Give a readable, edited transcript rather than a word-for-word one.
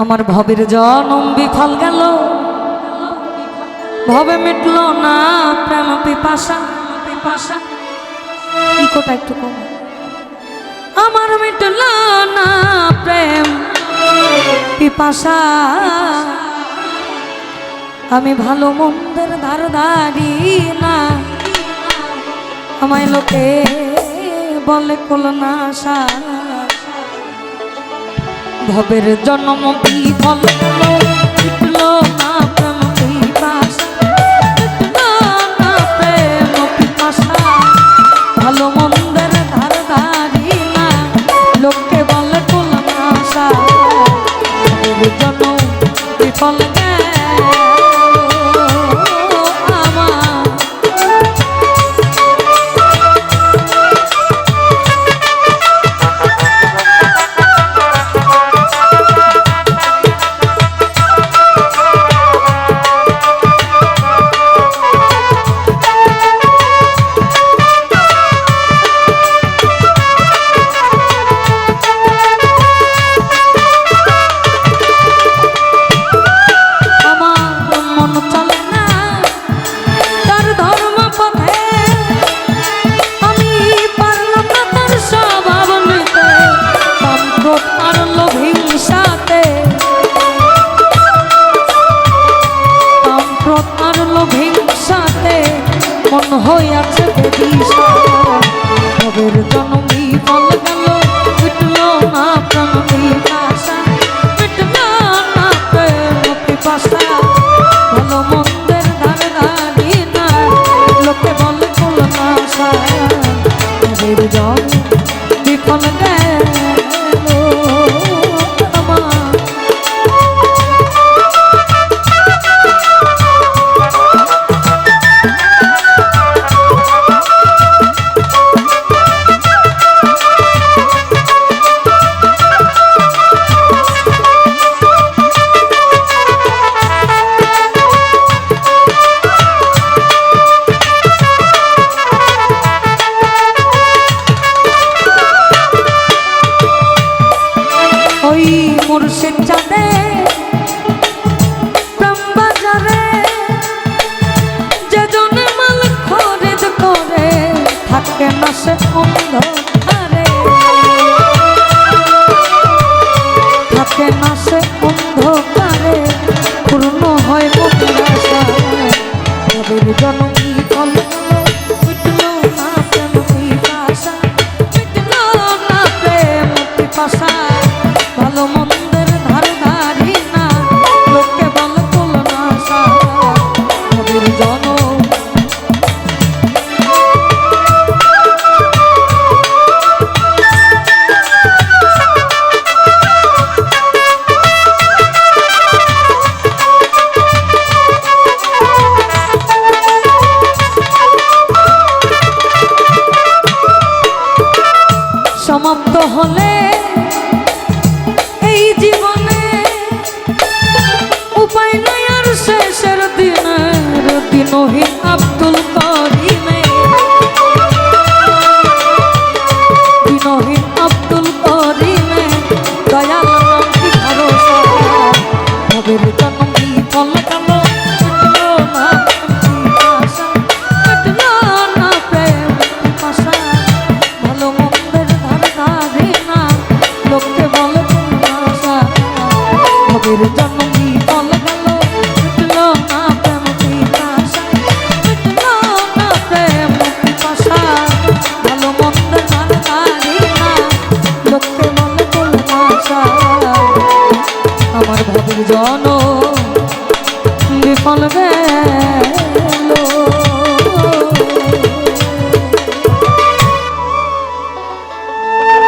আমার ভবের জনম বিফল গেল, ভবে মিটল না প্রেম পিপাসা। ইকোটা একটু কম। আমার মিটল না প্রেম পিপাসা, আমি ভালো মন্দের ধারধারি না, আমায় লোকে বলে কুলনাশা। ভবের জন্ম বিফল গেল, মিটল না প্রেম পিপাসা, মিটল না প্রেম পিপাসা, ভালো মন্দের ধারধারি না, লোকে বলে কুলনাশা। ভবের জন্ম বিফল গেল আমার। মন হইয়াছে বেদিশা, ভবের জন্ম বিফল গেল, মিটল না প্রেম পিপাসা, মিটল না প্রেম পিপাসা, ভালো মন্দের ধারধারি না, লোকে বলে কুলনাশা। ভবের জন্ম বিফল গেল আমার। মুর্শিদ চাঁদে প্রেম বাজারে, যে জনে মাল খরিদ করে, থাকে না সে অন্ধকারে, থাকে না সে অন্ধকারে, পূর্ণ হয় মনের আশা। ভবের জন্ম বিফল গেল, মিটল না প্রেম পিপাসা, মিটল না প্রেম পিপাসা, ভালো মন্দের ধারধারি না, লোকে বলে কুলনাশা। ভবের জন্ম সমাপ্ত হলে এই জীবনে, উপায় নাই আর শেষের দিনের দিনহীন আব্দুল করিমে, দিনহীন আব্দুল করিমে, দয়াল নাম কি ভরসা। ভবের জন্ম বিফল গেল, মিটল না প্রেম পিপাসা, মিটল না প্রেম পিপাসা, ভালো মন্দের ধারধারি না, লোকে বলে কুলনাশা। ভবের জন্ম বিফল গেল, মিটল না প্রেম পিপাসা, মিটল না প্রেম পিপাসা, ভালো মন্দের ধারধারি না, লোকে বলে কুলনাশা। আমার ভবের জন্ম বিফল গেল।